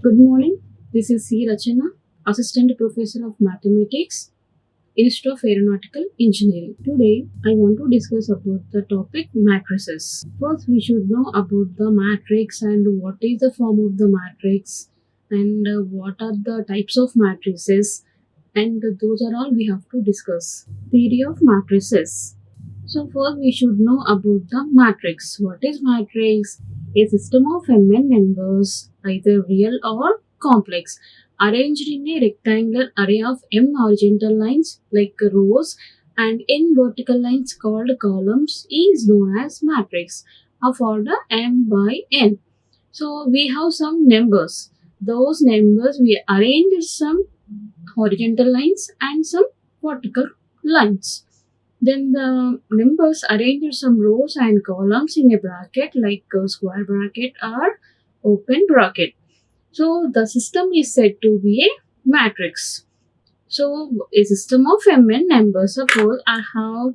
Good morning. This is Rachana, Assistant Professor of Mathematics, Institute of Aeronautical Engineering. Today, I want to discuss about the topic matrices. First, we should know about the matrix and what is the form of the matrix and what are the types of matrices, and those are all we have to discuss. Theory of matrices. So first we should know about the matrix. What is matrix? A system of mn numbers, either real or complex, arranged in a rectangular array of m horizontal lines like rows and n vertical lines called columns is known as matrix of order m by n. So we have some numbers. Those numbers we arrange some horizontal lines and some vertical lines. Then the numbers arrange some rows and columns in a bracket like a square bracket or open bracket. So the system is said to be a matrix. So a system of mn numbers. Suppose I have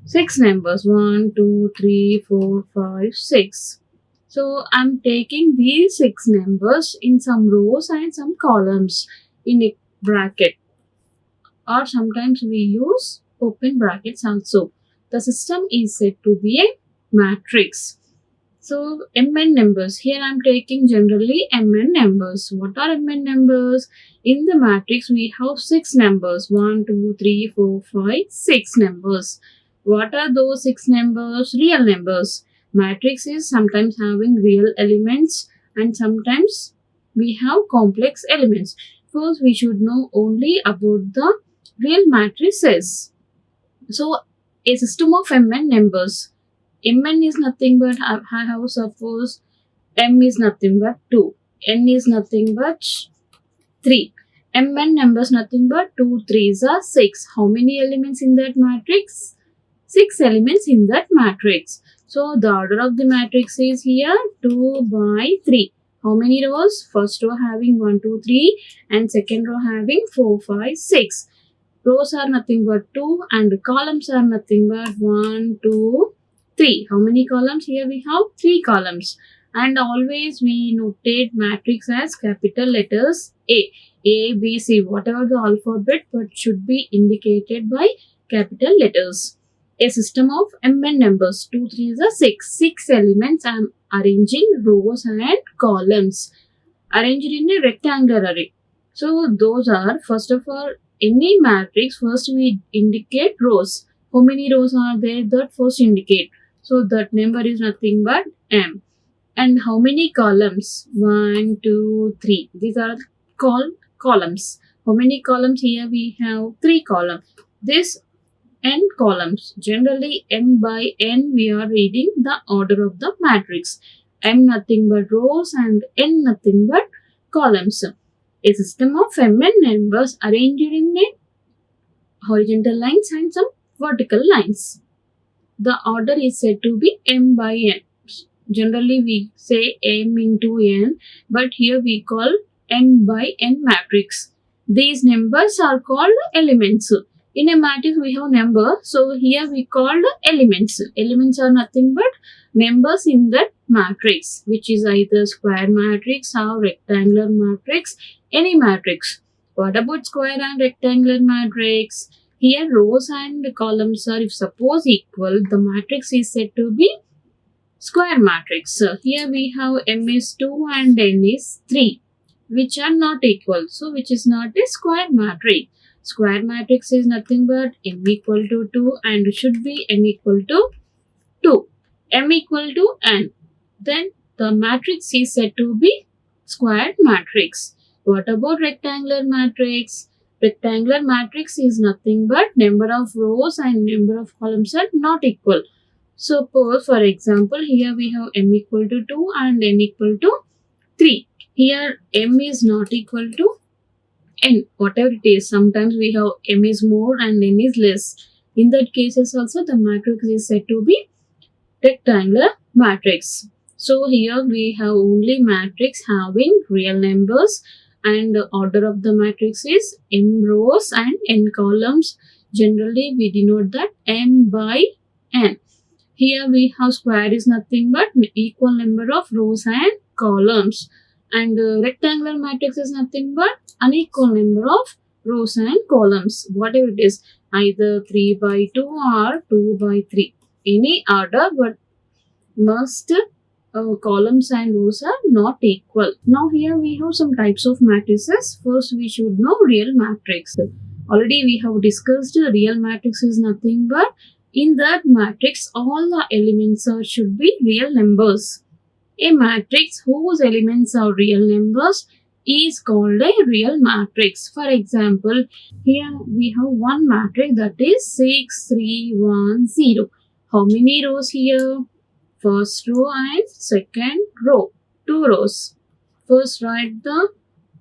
six numbers 1, 2, 3, 4, 5, 6. So I'm taking these six numbers in some rows and some columns in a bracket, or sometimes we use open brackets also. The system is said to be a matrix. So mn numbers, here I am taking generally mn numbers. What are mn numbers? In the matrix we have six numbers 1, 2, 3, 4, 5, 6 numbers. What are those six numbers? Real numbers. Matrix is sometimes having real elements and sometimes we have complex elements. First we should know only about the real matrices. So a system of mn numbers. Mn is nothing but I have suppose m is nothing but 2, n is nothing but 3. Mn numbers nothing but 2 3s are 6. How many elements in that matrix? 6 elements in that matrix. So the order of the matrix is here 2 by 3. How many rows? First row having 1, 2, 3 and second row having 4, 5, 6. Rows are nothing but 2 and columns are nothing but 1, 2, 3. How many columns? Here we have 3 columns. And always we notate matrix as capital letters A, B, C, whatever the alphabet, but should be indicated by capital letters. A system of mn numbers, 2 3s are 6. 6 elements I am arranging rows and columns. Arranged in a rectangular array. So those are, first of all, any matrix, first we indicate rows. How many rows are there? That first indicate. So that number is nothing but m. And how many columns? 1, 2, 3. These are called columns. How many columns? Here we have 3 columns. This n columns. Generally m by n we are reading the order of the matrix. M nothing but rows and n nothing but columns. A system of mn numbers arranged in a horizontal lines and some vertical lines. The order is said to be m by n. Generally we say m into n, but here we call n by n matrix. These numbers are called elements. In a matrix we have number, so here we called elements. Elements are nothing but numbers in that matrix, which is either square matrix or rectangular matrix, any matrix. What about square and rectangular matrix? Here rows and columns are, if suppose equal, the matrix is said to be square matrix. So here we have m is 2 and n is 3, which are not equal, so which is not a square matrix. Square matrix is nothing but m equal to 2 and should be n equal to 2. M equal to n. Then the matrix is said to be square matrix. What about rectangular matrix? Rectangular matrix is nothing but number of rows and number of columns are not equal. Suppose for example here we have m equal to 2 and n equal to 3. Here m is not equal to n, whatever it is. Sometimes we have m is more and n is less. In that cases also the matrix is said to be rectangular matrix. So here we have only matrix having real numbers and the order of the matrix is m rows and n columns. Generally we denote that m by n. Here we have square is nothing but equal number of rows and columns. And rectangular matrix is nothing but unequal number of rows and columns. Whatever it is, either 3 by 2 or 2 by 3. Any order, but must columns and rows are not equal. Now here we have some types of matrices. First we should know real matrix. Already we have discussed real matrix is nothing but in that matrix all the elements should be real numbers. A matrix whose elements are real numbers is called a real matrix. For example, here we have one matrix that is 6, 3, 1, 0. How many rows here? First row and second row. Two rows. First write the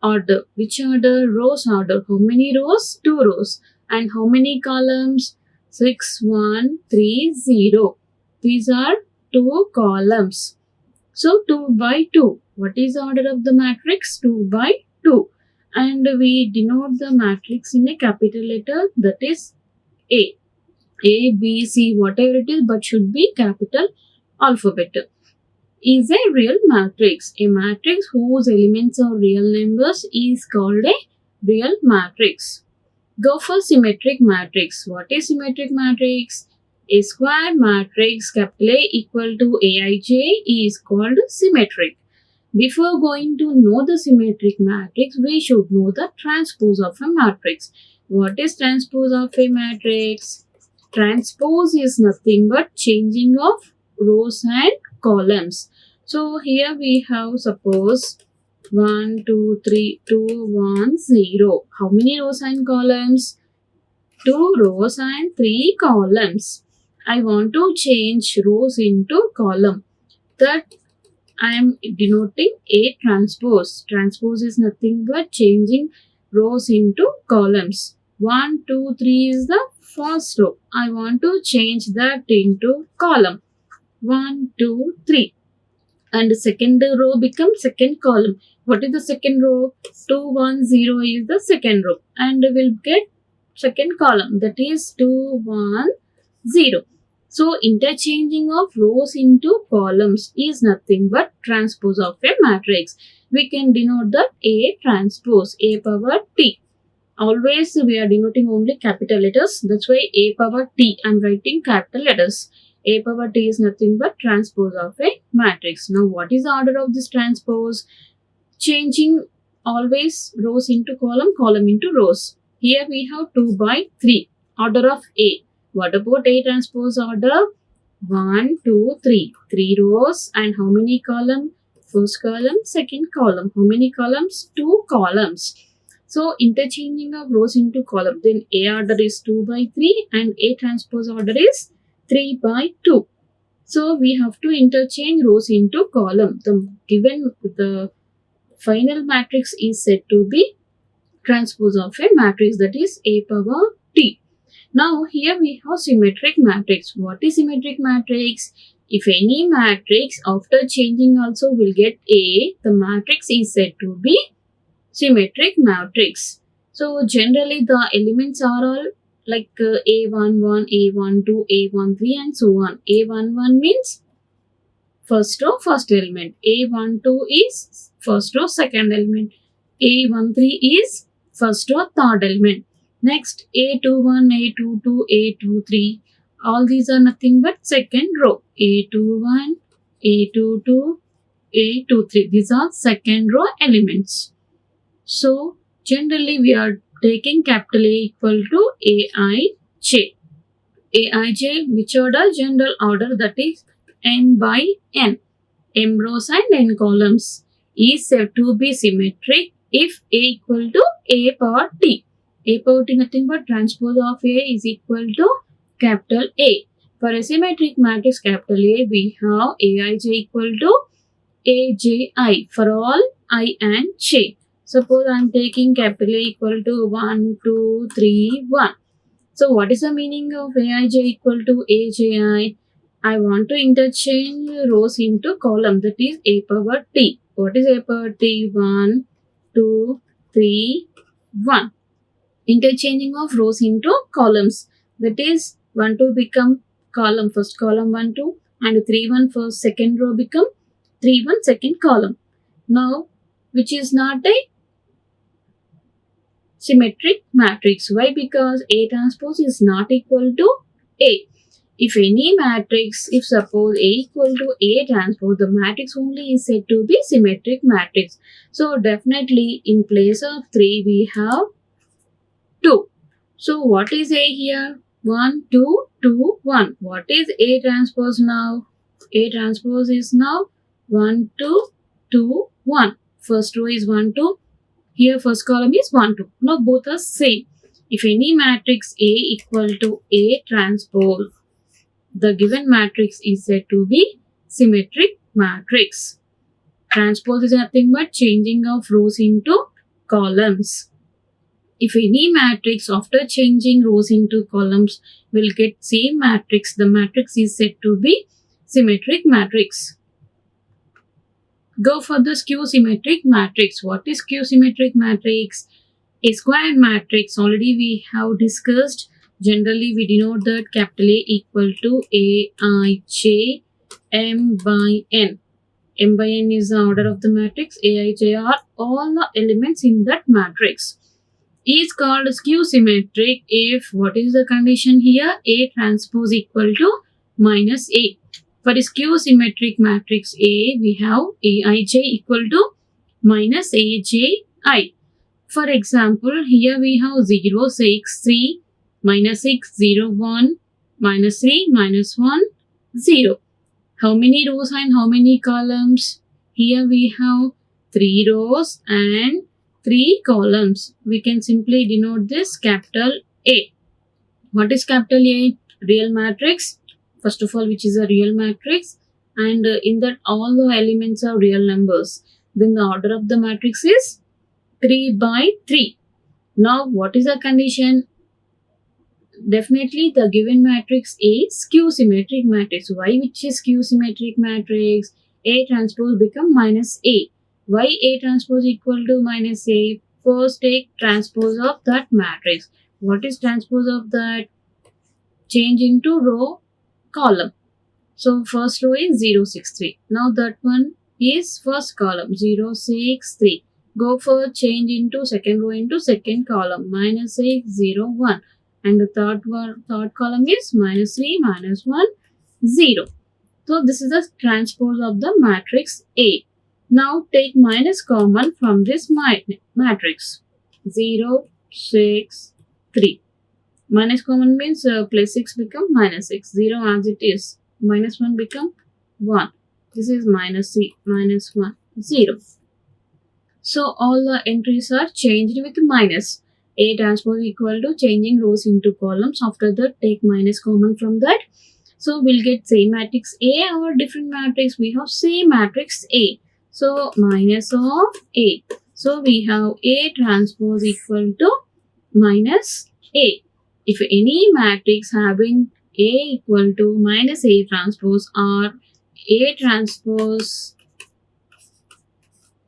order. Which order? Rows order. How many rows? Two rows. And how many columns? 6, 1, 3, 0. These are two columns. So 2 by 2. What is the order of the matrix? 2 by 2. And we denote the matrix in a capital letter, that is A. A, B, C, whatever it is, but should be capital alphabet. Is a real matrix. A matrix whose elements are real numbers is called a real matrix. Go for symmetric matrix. What is symmetric matrix? A square matrix capital A equal to Aij is called symmetric. Before going to know the symmetric matrix, we should know the transpose of a matrix. What is transpose of a matrix? Transpose is nothing but changing of rows and columns. So here we have suppose 1, 2, 3, 2, 1, 0. How many rows and columns? 2 rows and 3 columns. I want to change rows into column. That I am denoting A transpose. Transpose is nothing but changing rows into columns. 1, 2, 3 is the first row. I want to change that into column. 1, 2, 3. And second row becomes second column. What is the second row? 2, 1, 0 is the second row. And we'll get second column, that is 2, 1, 0. So interchanging of rows into columns is nothing but transpose of a matrix. We can denote that A transpose, A power T. Always we are denoting only capital letters. That's why A power T I am writing capital letters. A power T is nothing but transpose of a matrix. Now what is the order of this transpose? Changing always rows into column, column into rows. Here we have 2 by 3. Order of A. What about A transpose order? 1, 2, 3. 3 rows and how many column? First column, second column. How many columns? 2 columns. So interchanging of rows into column. Then A order is 2 by 3 and A transpose order is 3 by 2. So we have to interchange rows into column. The final matrix is said to be transpose of a matrix, that is A power T. Now here we have symmetric matrix. What is symmetric matrix? If any matrix after changing also will get A, the matrix is said to be symmetric matrix. So generally the elements are all like A11, A12, A13 and so on. A11 means first row, first element. A12 is first row, second element. A13 is first row, third element. Next, A21, A22, A23. All these are nothing but second row. A21, A22, A23. These are second row elements. So, generally we are taking capital A equal to Aij. Aij, which order? General order, that is n by n. M rows and n columns is said to be symmetric if A equal to A power T. A power T nothing but transpose of A is equal to capital A. For a symmetric matrix capital A, we have Aij equal to Aj for all I and j. Suppose I am taking capital A equal to 1, 2, 3, 1. So what is the meaning of Aij equal to Aji? I want to interchange rows into column, that is A power T. What is A power T? 1, 2, 3, 1. Interchanging of rows into columns, that is 1, 2 become column, first column 1, 2 and 3, 1 first second row become 3, 1 second column. Now which is not a symmetric matrix. Why? Because A transpose is not equal to A. If any matrix, if suppose A equal to A transpose, the matrix only is said to be symmetric matrix. So definitely in place of 3 we have 2. So what is A here? 1, 2, 2, 1. What is A transpose now? A transpose is now 1, 2, 2, 1. First row is 1, 2. Here first column is 1, 2. Now both are same. If any matrix A equal to A transpose, the given matrix is said to be symmetric matrix. Transpose is nothing but changing of rows into columns. If any matrix after changing rows into columns will get same matrix, the matrix is said to be symmetric matrix. Go for the skew symmetric matrix. What is skew symmetric matrix? A square matrix, already we have discussed. Generally we denote that capital A equal to Aij M by N. M by N is the order of the matrix. Aij are all the elements in that matrix. Is called skew symmetric if what is the condition here? A transpose equal to minus A. For a skew symmetric matrix A, we have Aij equal to minus Aj. For example, here we have 0, 6, 3, minus 6, 0, 1, minus 3, minus 1, 0. How many rows and how many columns? Here we have 3 rows and 3 columns. We can simply denote this capital A. What is capital A? Real matrix. First of all, which is a real matrix, and in that all the elements are real numbers. Then the order of the matrix is 3 by 3. Now, what is the condition? Definitely the given matrix A skew symmetric matrix. Why which is skew symmetric matrix? A transpose become minus A. Why A transpose equal to minus A? First take transpose of that matrix. What is transpose of that? Change into row column. So first row is 0, 6, 3. Now that one is first column 0, 6, 3. Go for change into second row into second column minus 6, 0, 1. And the third column is minus 3, minus 1, 0. So this is the transpose of the matrix A. Now take minus common from this matrix. 0, 6, 3. Minus common means plus 6 become minus 6. 0 as it is. Minus 1 become 1. This is minus 3, minus 1, 0. So all the entries are changed with minus. A transpose equal to changing rows into columns. After that, take minus common from that. So we'll get same matrix A or different matrix. We have same matrix A. So minus of A. So we have A transpose equal to minus A. If any matrix having A equal to minus A transpose or A transpose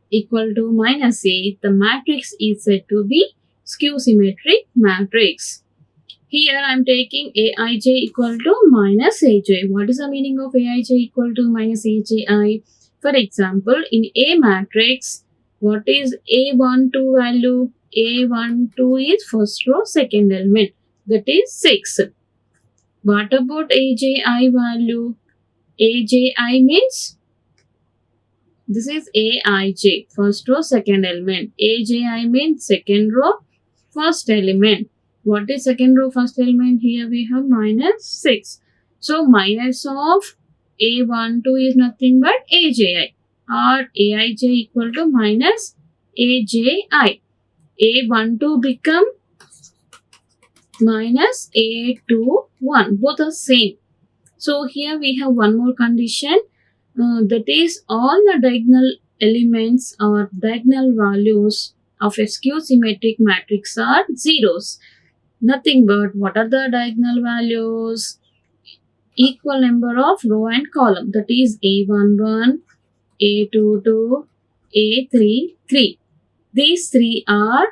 equal to minus A, the matrix is said to be skew symmetric matrix. Here I am taking Aij equal to minus Aj. What is the meaning of Aij equal to minus Aj? For example, in A matrix, what is A12 value? A12 is first row, second element. That is 6. What about Aj value? Aj means this is Aij, first row, second element. Aj means second row, first element. What is second row, first element? Here we have minus 6. So minus of A12 is nothing but Aj or Aij equal to minus Aj. A12 become minus A21. Both are same. So here we have one more condition. That is all the diagonal elements or diagonal values of a skew symmetric matrix are zeros. Nothing but what are the diagonal values? Equal number of row and column. That is A11, A22, A33. These three are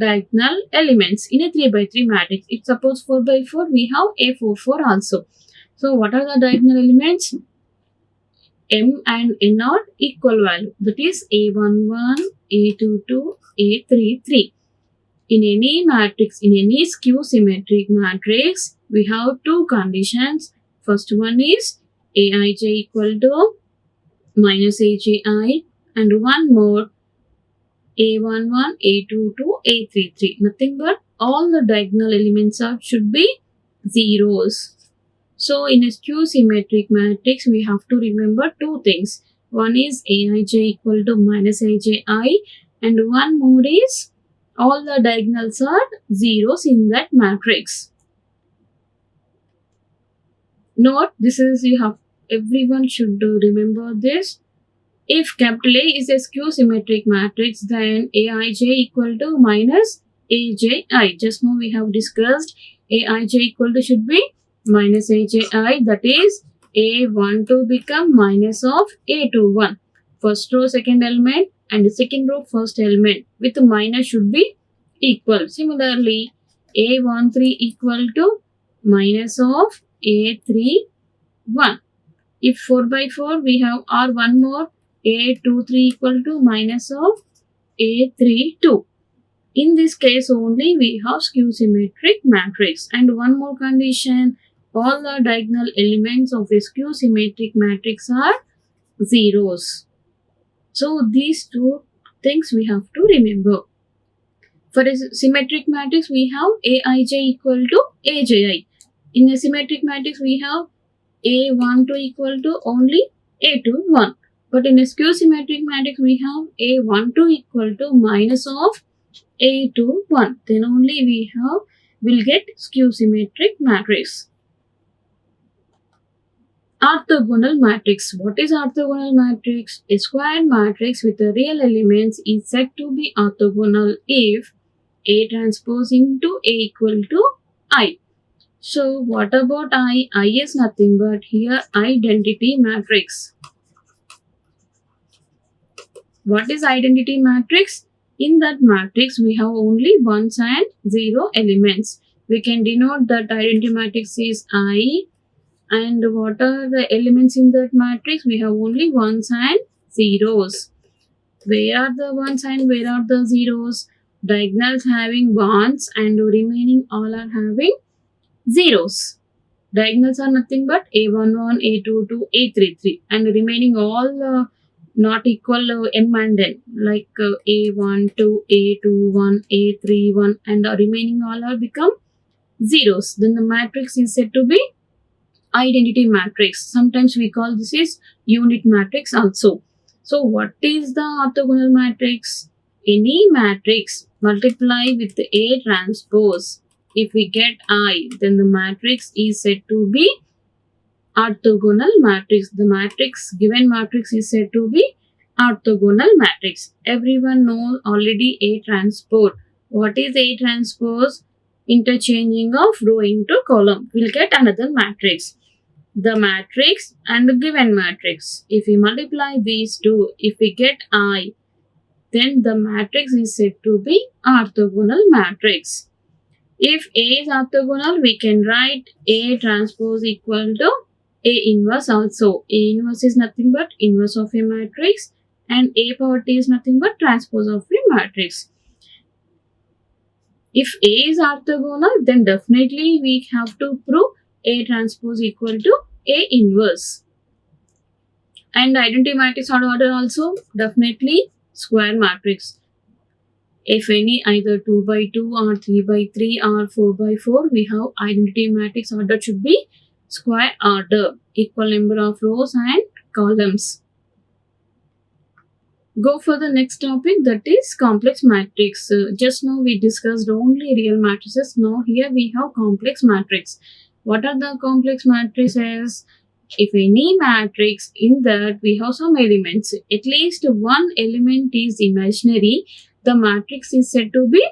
diagonal elements in a 3 by 3 matrix. If suppose 4 by 4, we have A44 also. So what are the diagonal elements? M and N are equal value. That is A11, A22, A33. In any matrix, in any skew symmetric matrix, we have two conditions. First one is Aij equal to minus Aji, and one more A11, A22, A33. Nothing but all the diagonal elements should be zeros. So in a skew symmetric matrix, we have to remember two things. One is Aij equal to minus Aj, and one more is all the diagonals are zeros in that matrix. Note, this is everyone should remember this. If capital A is a skew symmetric matrix, then Aij equal to minus Aj. Just now we have discussed Aij equal to should be minus Aj. That is A1 to become minus of A21. First row second element and second row first element with minus should be equal. Similarly, A13 equal to minus of A31. If 4 by 4 we have R one more A23 equal to minus of A32. In this case only we have skew symmetric matrix. And one more condition, all the diagonal elements of a skew symmetric matrix are zeros. So these two things we have to remember. For a symmetric matrix we have Aij equal to Aji. In a symmetric matrix we have A12 equal to only A21. But in a skew symmetric matrix, we have A12 equal to minus of A21. Then only will get skew symmetric matrix. Orthogonal matrix. What is orthogonal matrix? A square matrix with the real elements is said to be orthogonal if A transpose into A equal to I. So what about I? I is nothing but here identity matrix. What is identity matrix? In that matrix, we have only ones and zero elements. We can denote that identity matrix is I. And what are the elements in that matrix? We have only ones and zeros. Where are the ones and where are the zeros? Diagonals having ones and remaining all are having zeros. Diagonals are nothing but A11, A22, A33, and remaining all not equal m and n, like A12, A21, A31, and the remaining all are become zeros. Then the matrix is said to be identity matrix. Sometimes we call this is unit matrix also. So what is the orthogonal matrix? Any matrix multiply with A transpose. If we get I, then the matrix is said to be orthogonal matrix. The given matrix is said to be orthogonal matrix. Everyone knows already A transpose. What is A transpose? Interchanging of row into column. We'll get another matrix. The matrix and the given matrix. If we multiply these two, if we get I, then the matrix is said to be orthogonal matrix. If A is orthogonal, we can write A transpose equal to A inverse also. A inverse is nothing but inverse of a matrix, and A power T is nothing but transpose of a matrix. If A is orthogonal, then definitely we have to prove A transpose equal to A inverse. And identity matrix order also definitely square matrix. If any either 2 by 2 or 3 by 3 or 4 by 4, we have identity matrix order should be square order, equal number of rows and columns. Go for the next topic, that is complex matrix. Just now we discussed only real matrices. Now here we have complex matrix. What are the complex matrices? If any matrix in that we have some elements, at least one element is imaginary, the matrix is said to be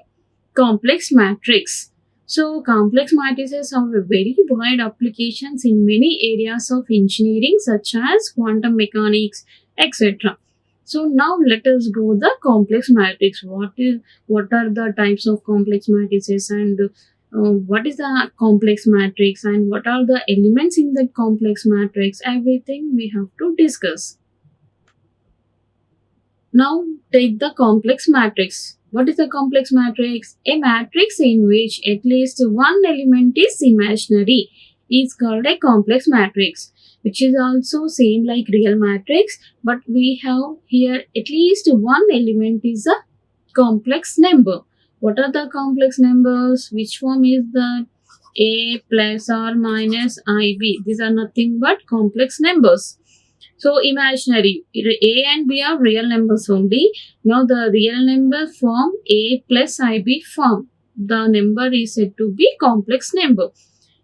complex matrix. So complex matrices have a very wide applications in many areas of engineering such as quantum mechanics, etc. So now let us go the complex matrix. What are the types of complex matrices, and what is the complex matrix, and what are the elements in the complex matrix? Everything we have to discuss. Now take the complex matrix. What is a complex matrix? A matrix in which at least one element is imaginary is called a complex matrix, which is also same like real matrix, but we have here at least one element is a complex number. What are the complex numbers? Which form is that? A plus or minus IB. These are nothing but complex numbers. So imaginary. A and B are real numbers only. Now the real number form A plus IB form. The number is said to be complex number.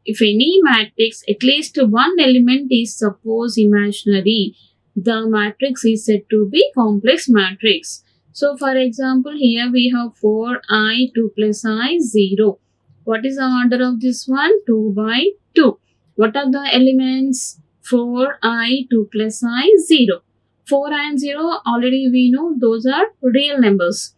If any matrix, at least one element is suppose imaginary, the matrix is said to be complex matrix. So for example, here we have 4i, 2 plus I, 0. What is the order of this one? 2 by 2. What are the elements? 4i, 2 plus I, 0. 4i and 0 already we know those are real numbers.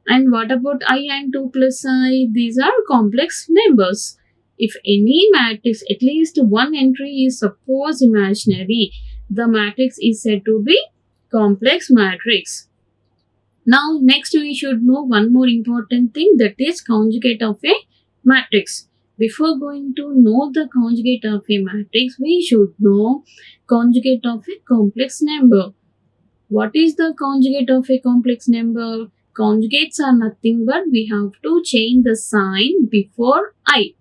And what about I and 2 plus I? These are complex numbers. If any matrix, at least one entry is suppose imaginary, the matrix is said to be complex matrix. Now, next we should know one more important thing, that is conjugate of a matrix. Before going to know the conjugate of a matrix, we should know conjugate of a complex number. What is the conjugate of a complex number? Conjugates are nothing but we have to change the sign before I.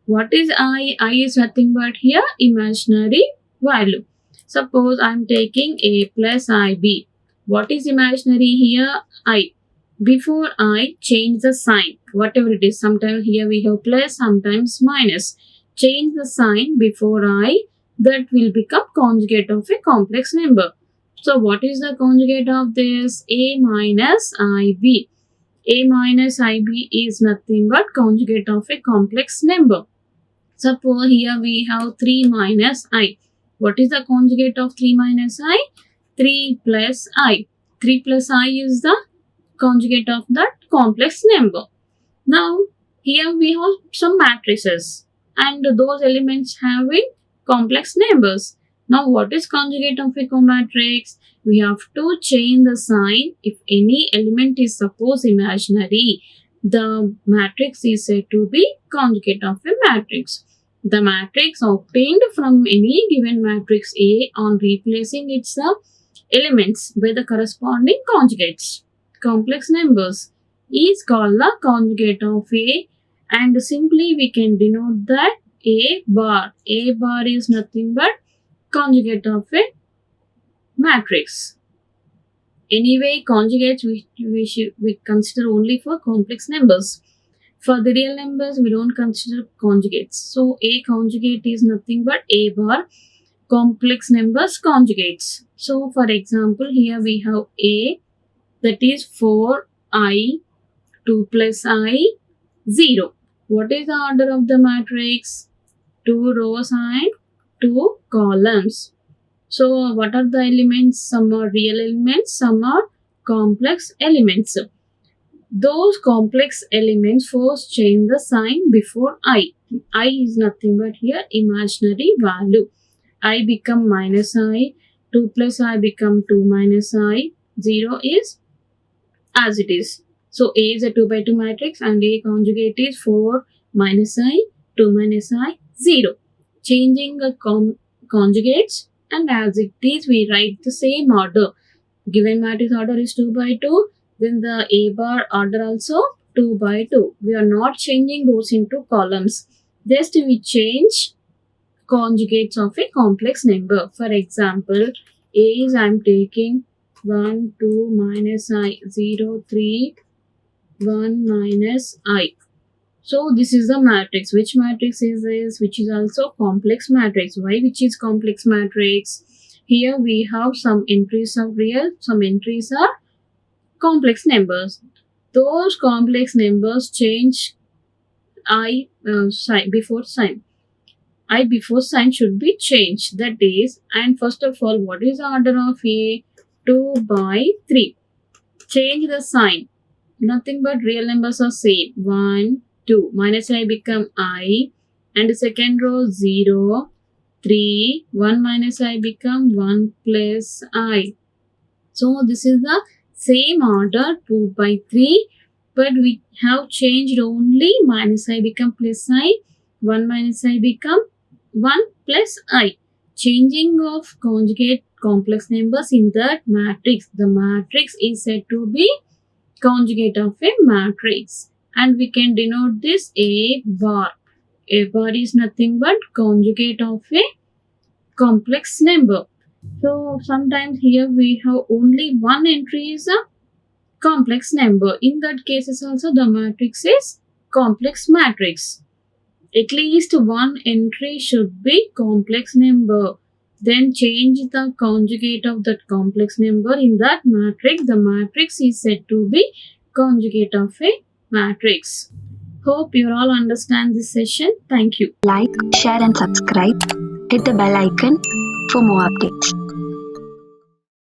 What is I? I is nothing but here imaginary value. Suppose I am taking A plus IB. What is imaginary here? I. Before I change the sign, whatever it is, sometimes here we have plus, sometimes minus. Change the sign before I, that will become conjugate of a complex number. So what is the conjugate of this? A minus IB. A minus IB is nothing but conjugate of a complex number. Suppose here we have 3 minus I. What is the conjugate of 3 minus I? 3 plus I. 3 plus I is the conjugate of that complex number. Now, here we have some matrices and those elements having complex numbers. Now, what is conjugate of a matrix? We have to change the sign if any element is suppose imaginary. The matrix is said to be conjugate of a matrix. The matrix obtained from any given matrix A on replacing its elements by the corresponding conjugates, complex numbers, is called the conjugate of A, and simply we can denote that A bar. A bar is nothing but conjugate of a matrix. Anyway, conjugates we consider only for complex numbers. For the real numbers, we don't consider conjugates. So A conjugate is nothing but A bar, complex numbers conjugates. So for example, here we have A, that is 4i, 2 plus I, 0. What is the order of the matrix? 2 rows and 2 columns. So what are the elements? Some are real elements, some are complex elements. Those complex elements first change the sign before I. I is nothing but here imaginary value. I become minus I, 2 plus I become 2 minus I, 0 is as it is. So A is a 2 by 2 matrix and A conjugate is 4 minus I, 2 minus I, 0. Changing the conjugates, and as it is we write the same order. Given matrix order is 2 by 2, then the A bar order also 2 by 2. We are not changing rows into columns. Just we change conjugates of a complex number. For example, A is I am taking 1, 2 minus I, 0, 3, 1 minus I. So this is the matrix. Which matrix is this? Which is also complex matrix. Why which is complex matrix? Here we have some entries are real, some entries are complex numbers. Those complex numbers change I sign before sign. I before sign should be changed. That is, and first of all, what is the order of A? 2 by 3. Change the sign. Nothing but real numbers are same. 1, 2. Minus I become I. And the second row 0, 3. 1 minus I become 1 plus I. So this is the same order 2 by 3, but we have changed only minus I become plus I, 1 minus I become 1 plus I. Changing of conjugate complex numbers in that matrix. The matrix is said to be conjugate of a matrix, and we can denote this A bar. A bar is nothing but conjugate of a complex number. So sometimes here we have only one entry is a complex number. In that cases also the matrix is complex matrix. At least one entry should be complex number. Then change the conjugate of that complex number in that matrix. The matrix is said to be conjugate of a matrix. Hope you all understand this session. Thank you. Like, share and subscribe. Hit the bell icon for more updates.